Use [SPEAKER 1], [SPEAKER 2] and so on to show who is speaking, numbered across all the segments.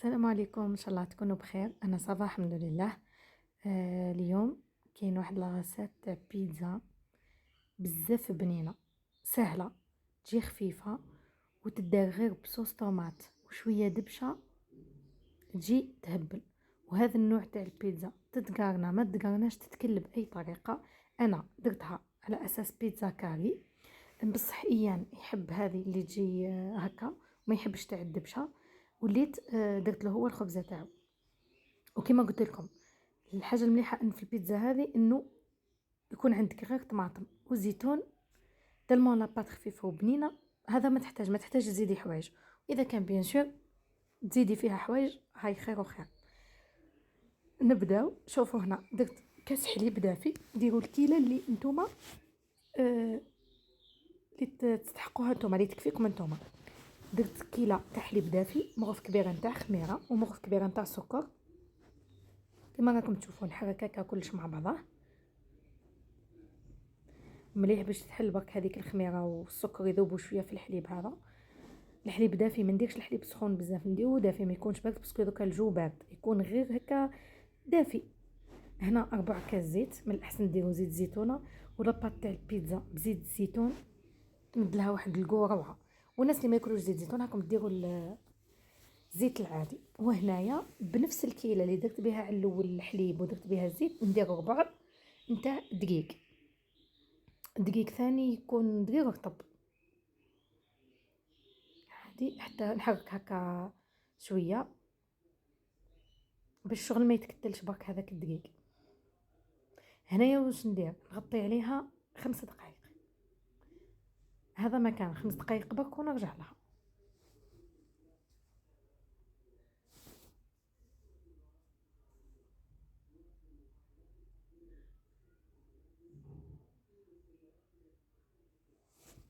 [SPEAKER 1] السلام عليكم، ان شاء الله تكونوا بخير. انا صباح الحمد لله. اليوم كاين واحد لاغاسات تاع بيتزا بزاف بنينه سهله، تجي خفيفه وتدار غير بصوص طوماط وشويه دبشه، تجي تهبل. وهذا النوع تاع البيتزا تتقارنا ما تتقارناش، تتكل باي طريقه. انا درتها على اساس بيتزا كاري، بصح ايان يحب هذه اللي تجي هكا، وما يحبش تاع الدبشه. وليت درت له هو الخبزه تاعو. وكما قلت لكم، الحاجه المليحه ان في البيتزا هذه انه يكون عندك غير طماطم وزيتون، تلمون لاباط خفيفه وبنينه. هذا ما تحتاج تزيدي حوايج. اذا كان بيان سور تزيدي فيها حوايج، هاي خير وخير. نبداو. شوفوا هنا درت كاس حليب دافي، ديروا الكيله اللي نتوما آه اللي تستحقوها نتوما، اللي تكفيكم نتوما. درت كيله تاع حليب دافي، مغرف كبيره نتاع خميره ومغرف كبيره نتاع سكر، كما راكم تشوفون. نحرك هكا كلش مع بعضه مليح باش تحل برك هذيك الخميره والسكر يذوبوا شويه في الحليب هذا. الحليب دافي، ما نديرش الحليب سخون بزاف، نديرو دافي، ما يكونش بارد باسكو دوكا الجو بارد، يكون غير هكا دافي. هنا 4 كاس زيت، من الاحسن ديروا زيت زيتونه. ولاباط تاع البيتزا بزيت الزيتون تمد لها واحد الكو روعه. والناس اللي ما ياكلوش زيت زيتون راكم ديروا الزيت العادي. وهنايا بنفس الكيله اللي درت بها على الاول الحليب ودرت بها الزيت، ندير ربع نتاع دقيق. دقيق ثاني يكون دقيق رطب عادي، حتى نحرك هكا شويه باش الشغل ما يتكتلش برك هذاك الدقيق. هنايا واش ندير؟ نغطي عليها 5 دقائق. هذا مكان 5 دقائق برك ونرجع لها.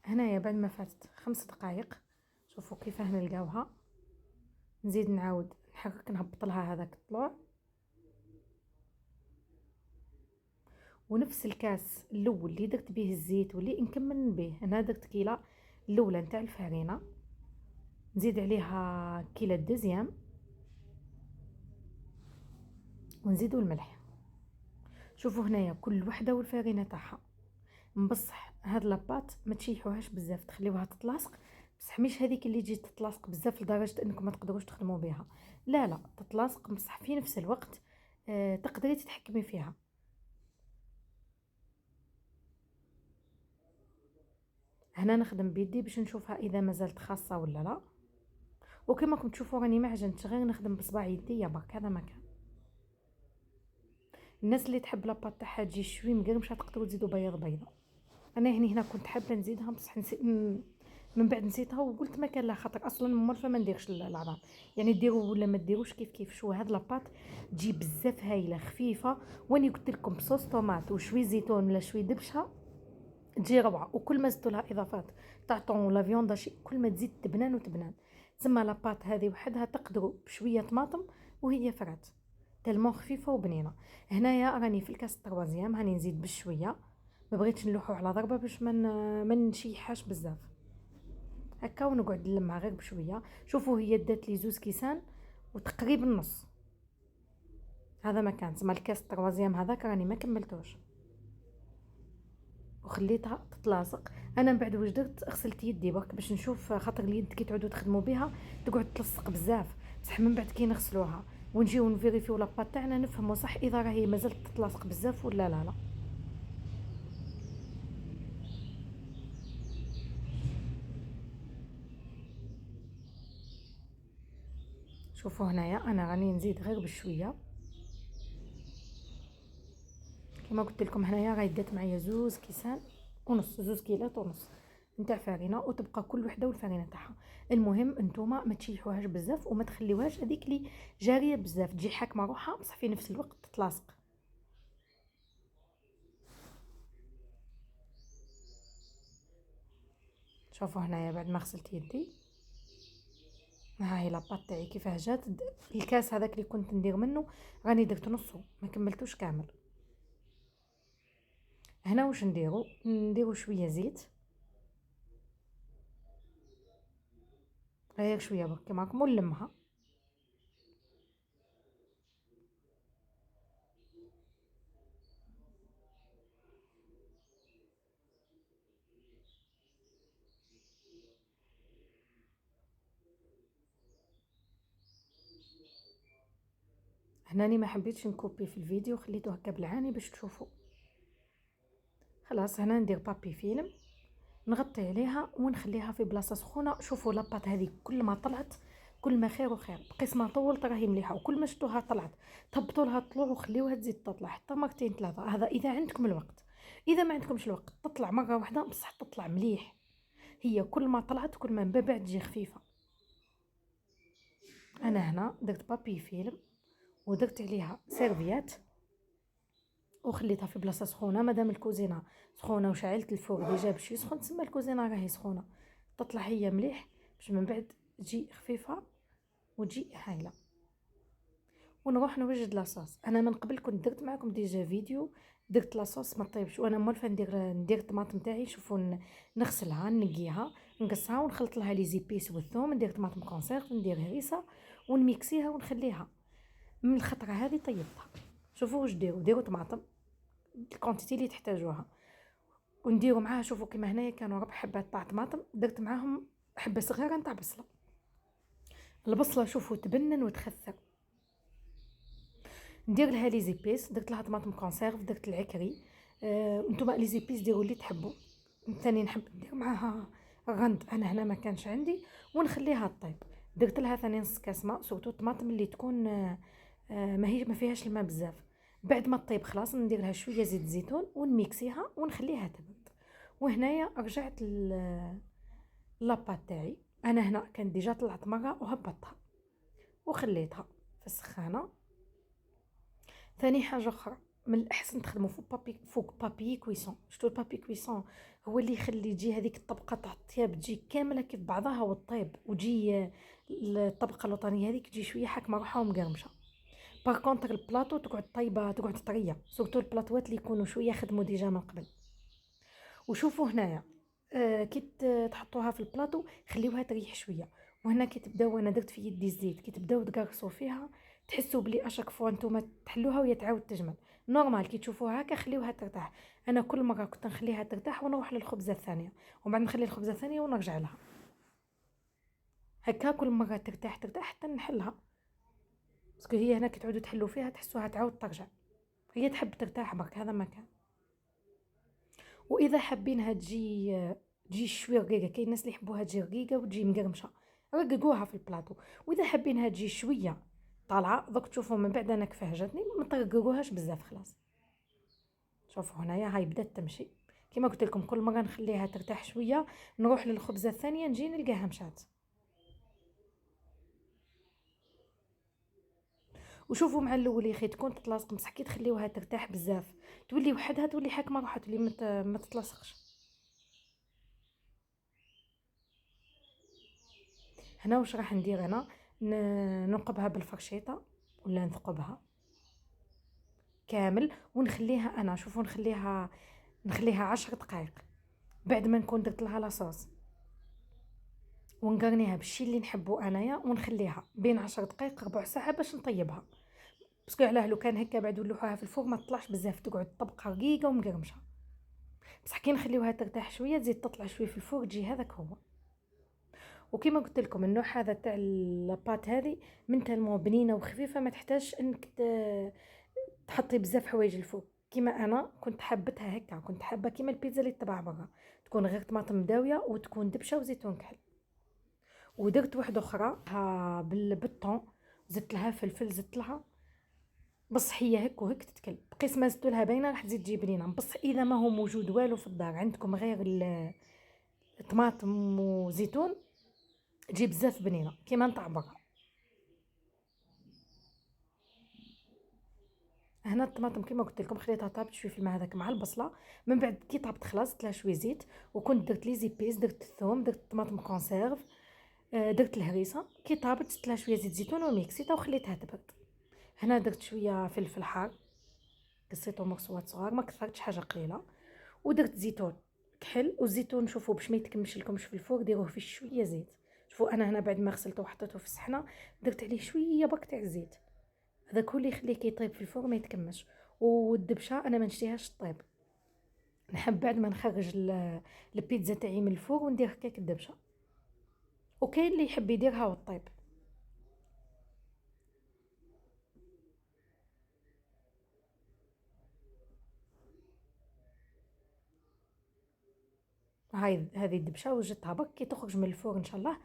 [SPEAKER 1] هنايا بعد ما فاتت 5 دقائق، شوفوا كيفاه نلقاوها. نزيد نعاود نحرك، نهبط لها هذاك الطلوع. ونفس الكاس الاول اللي درت به الزيت واللي نكمل به، انا درت كيله الاولى نتاع الفارينه، نزيد عليها كيله الدوزيام، ونزيدوا الملح. شوفوا هنايا كل وحده والفارينه تاعها. بصح هاد لاباط ما تشيحوهاش بزاف، تخليوها تتلاصق. بصح مش هذيك اللي تجي تتلاصق بزاف لدرجه انكم ما تقدروش تخدموا بها. لا لا، تتلاصق بصح في نفس الوقت تقدري تتحكمي فيها. هنا نخدم بيدي باش نشوفها اذا مازالت خاصه ولا لا. وكما راكم تشوفوا راني ما عجنتش، غير نخدم بصباع يدي برك. هذا مكان الناس اللي تحب لاباط تاعها تجي شوي مقرمشه تقدروا تزيدوا بياض بيضه. انا هنا كنت حابه نزيدها بصح من بعد نسيتها وقلت ما كان لها خطر اصلا، مرفه ما نديرش العظام. يعني ديروا ولا ما ديروش كيف كيف. شو هاد لاباط تجي بزاف هايله خفيفه. واني قلت لكم بصوص طوماط وشوي زيتون ولا شوي دبشه تجي روعه. وكل ما زدتوا لها اضافات تاع طون ولا فيوندا شي، كل ما تزيد تبنان وتبنان. تسمى لاباط هذه وحدها تقدروا بشويه طماطم وهي فرات، تلمون خفيفه وبنينه. هنايا راني في الكاس التروازيام، هاني نزيد بشويه. ما بغيتش نلوحو على ضربه باش ما نشيحاش بزاف هكا، ونقعد نلمها غير بشويه. شوفوا هي دات لي 2 كيسان وتقريبا نص. هذا مكان تسمى الكاس التروازيام هذاك راني ما كملتوش وخليتها تتلاصق. انا من بعد واش درت؟ غسلت يدي برك باش نشوف، خاطر اليد كي تعودوا تخدموا بها تقعد تلصق بزاف. بصح من بعد كي نغسلوها ونجيو نفيريفيو لاباط تاعنا نفهموا صح اذا راهي مازالت تتلاصق بزاف ولا لا لا. شوفوا هنايا انا راني نزيد غير بشويه. كما قلت لكم هنايا راهي دات معايا 2 كيسان ونص، 2 كيلات ونص نتاع فارينه، وتبقى كل وحده والفارينه تاعها. المهم انتوما ما تشيحوهاش بزاف وما تخليوهاش هذيك اللي جاريه بزاف تجي حاكمه روحها بصح في نفس الوقت تتلاصق. شوفوا هنايا بعد ما غسلت يدي، ها هي لاباط تاعي كيفاه جات. الكاس هذاك اللي كنت ندير منه راني درت نصو، ما كملتوش كامل. هنا واش نديرو شويه زيت، غير شويه برك كما راكم، ونلمها. هناني ما حبيتش نكوبي في الفيديو، خليته هكا بالعاني باش تشوفوا. خلاص هنا ندير بابي فيلم نغطي عليها ونخليها في بلاصه سخونه. شوفوا لاباط هذه كل ما طلعت كل ما خير وخير، بقيس ما طولت راهي مليحه، وكل ما شفتوها طلعت تهبطوا لها الطلوع وخليوها تزيد تطلع حتى مرتين ثلاثه، هذا اذا عندكم الوقت. اذا ما عندكمش الوقت تطلع مره واحده بصح تطلع مليح. هي كل ما طلعت كل ما من بعد تجي خفيفه. انا هنا درت بابي فيلم ودرت عليها سيرفيات وخليتها في بلاصه سخونه. مادام الكوزينه سخونه وشعلت الفوق ديجا باش يسخن، تسمى الكوزينه راهي سخونه، تطلع هي مليح باش من بعد تجي خفيفه وتجي هايله. ونروح نوجد لاصوص. انا من قبل كنت درت معكم ديجا فيديو درت لاصوص ما طيبش، وانا مولفه ندير الطماطم تاعي. شوفوا نغسلها نقيها نقصها ونخلط لها لي زيبيس والثوم، ندير طماطم كونسيرف ندير هريسه ونميكسيها ونخليها. من الخطره هذه طيبتها. شوفوا واش ديروا طماطم الكونتيتي اللي تحتاجوها ونديروا معاها. شوفوا كيما هنايا كانوا 4 حبات تاع طماطم، درت معاهم حبه صغيره نتاع بصله. البصله شوفوا تبنن وتخثر. ندير لها لي زيبيس، درت لها طماطم كونسيرف، درت العكري. نتوما لي زيبيس ديروا اللي تحبوا. ثاني نحب ندير معاها غند، انا هنا ما كانش عندي، ونخليها طيب. درت لها ثاني نص كاس ماء، سورتو الطماطم اللي تكون ما فيهاش الماء بزاف. بعد ما طيب خلاص ندير لها شويه زيت زيتون ونميكسيها ونخليها تبرد. وهنايا رجعت لاباط تاعي. انا هنا كان ديجا طلعت مره وهبطتها وخليتها في السخانه. ثاني حاجه اخرى من الاحسن تخدموا فوق بابي كويسون. شفتوا البابي كويسون هو اللي يخلي تجي هذيك الطبقه تاع الطياب تجي كامله كيف بعضها والطيب، وتجي الطبقه الوطنيه هذيك تجي شويه حاكمه روحها ومقرمشه. باغ كونطر البلاطو تقعد طيبه تقعد طريه، سورتو البلاطوات اللي يكونوا شويه خدموا ديجا من قبل. وشوفوا هنايا كي تحطوها في البلاطو خليوها تريح شويه. وهنا كي تبداو، انا درت في يدي الزيت، كي تبداو تقرصوا فيها تحسوا بلي اشاك فوا نتوما تحلوها وهي تعاود تجمل. نورمال كي تشوفوها هكا خليوها ترتاح. انا كل مره كنت نخليها ترتاح ونروح للخبزه الثانيه، ومن بعد نخلي الخبزه الثانيه ونرجع لها هكا كل مره ترتاح حتى نحلها. باسكو هي هنا كي تعودوا تحلوا فيها تحسوها تعاود ترجع، هي تحب ترتاح برك، هذا مكان. واذا حابينها تجي شويه رقيقه، كاين الناس اللي يحبوها تجي رقيقه وتجي مقرمشه، رققوها في البلاطو. واذا حابينها تجي شويه طالعه دوك تشوفوا من بعد انا كيفاه جاتني، ما ترققوهاش بزاف خلاص. شوفوا هنايا هاي بدات تمشي. كما قلت لكم كل مره نخليها ترتاح شويه نروح للخبزه الثانيه نجي نلقاها مشات. وشوفوا مع الاول يا اخي تكون تتلاصق، بصح كي تخليوها ترتاح بزاف تولي وحدها تولي حاكمه روحها، تولي ما تتلاصقش. هنا واش راح ندير انا ننقبها بالفرشيطه ولا نثقبها كامل ونخليها. انا شوفوا نخليها 10 دقائق بعد ما نكون درت لها لاصوص ونقرنيها بالشي اللي نحبو انايا، ونخليها بين 10 دقائق ربع ساعه باش نطيبها. باسكو علاه لو كان هكا بعد نلوحوها في الفوق ما تطلعش بزاف، تقعد طبقه رقيقه ومقرمشه. بصح كي نخليوها ترتاح شويه تزيد تطلع شويه في الفوق تجي هذاك هو. وكما قلت لكم النوع هذا تاع لاباط هذه من تالمو بنينه وخفيفه، ما تحتاجش انك تحطي بزاف حوايج الفوق. كيما انا كنت حبتها هكا، كنت حابه كيما البيتزا اللي تباع برا تكون غير طماطم مداويه وتكون دبشه وزيتون كحل. ودرت واحده اخرى بالطون، زدت لها فلفل، زدت لها بصح هي هك وهك تتكل. بقيس ما زدت لها باينه راح تزيد تجي بنينه. بصح اذا ما هو موجود والو في الدار عندكم غير الطماطم وزيتون تجي بزاف بنينه كيما نتاع برا. هنا الطماطم كيما قلت لكم خليتها طابت شويه في الماء هذاك مع البصله. من بعد كي طابت خلاص درت لها شويه زيت، وكنت درت لي زيبيس، درت الثوم، درت الطماطم كونسيرف، درت الهريسه. كي طابت زدت لها شويه زيت زيتون وميكسيتها وخليتها تبرد. هنا درت شويه فلفل حار قصيتو مرصوات صغار، ما كثرتش، حاجه قليله. ودرت زيتون كحل. والزيتون شوفوا باش ما يتكمش لكمش في الفوق ديروه فيه شويه زيت. شوفوا انا هنا بعد ما غسلته وحطيته في الصحنه درت عليه شويه برك تاع الزيت، هذاك هو اللي يخليه كي يطيب في الفرن ما يتكمش. والدبشه انا ما نشتيهاش طيب، نحب بعد ما نخرج البيتزا تاعي من الفرن وندير هكاك الدبشه. وكاين اللي يحب يديرها والطيب. هاي هذه الدبشه وجدتها برك كي تخرج من الفور ان شاء الله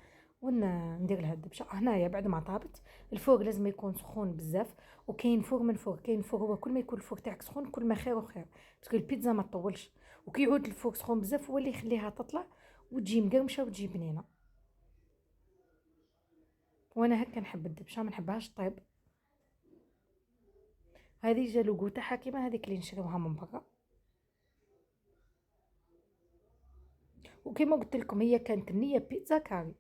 [SPEAKER 1] وندير لها الدبشه. هنايا بعد ما طابت الفور لازم يكون سخون بزاف، وكاين فور من فوق كاين فور، هو كل ما يكون الفور تاعك سخون كل ما خير وخير، باسكو البيتزا ما تطولش، وكي يعود الفور سخون بزاف هو اللي يخليها تطلع وتجي مقرمشه وتجي بنينه. وانا هكا نحب الدبشه ما نحبهاش طيب. هذه جا لوغو تاعها كيما هذيك اللي نشريوها من برا، وكما قلت لكم هي كانت النيه بيتزا كاري،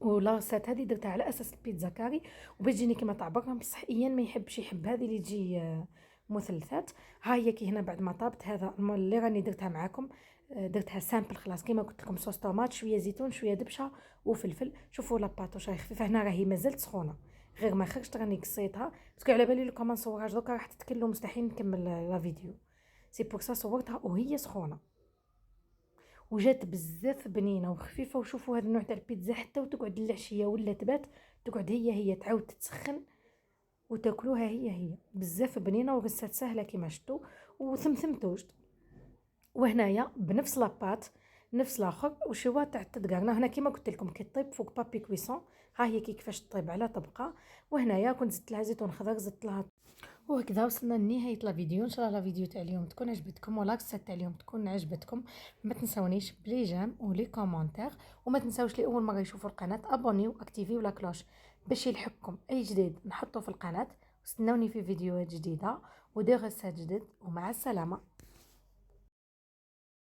[SPEAKER 1] ولاصات هذه درتها على اساس البيتزا كاري وباش تجيني كيما تاع برا. بصح ايان ما يحبش، يحب هذه اللي تجي مثلثات. ها هي كي هنا بعد ما طابت هذا اللي راني درتها معاكم، درتها سامبل خلاص كيما قلت لكم، صوص طوماط شويه زيتون شويه دبشه وفلفل. شوفوا لاباط واش راهي خفيفه، هنا راهي مازالت سخونه غير ما خرجت راني قصيتها، باسكو على بالي لكم ما نصورهاش دوكا راح تتكلوا مستحيل نكمل لا فيديو، سي بور سا صورتها وهي سخونه وجات بزاف بنينه وخفيفه. وشوفوا هذا النوع تاع البيتزا حتى وتقعد العشيه ولا تبات تقعد هي تعاود تتسخن وتاكلوها هي بزاف بنينه وغسات سهله كيما شفتوا وثمثمتوش. وهنايا بنفس لاباط نفس الاخر وشوا تاع التدقرنا. هنا كيما قلت لكم كي طيب فوق بابي كويسون، ها هي كيفاش طيب على طبقه. وهنايا كنت زدت لها زيتون خضر، زدت لها. وهكذا وصلنا لنهايه لا فيديو. ان شاء الله لا فيديو تاع اليوم تكون عجبتكم ولاكسات تاع اليوم تكون عجبتكم. ما تنسونيش بلي جام ولي كومونتير، وما تنساوش لي اول مره يشوفوا القناه ابونيو واكتيفيو لا كلوش باش يلحقكم اي جديد نحطه في القناه. واستنوني في فيديوهات جديده ودير جديد، ومع السلامه.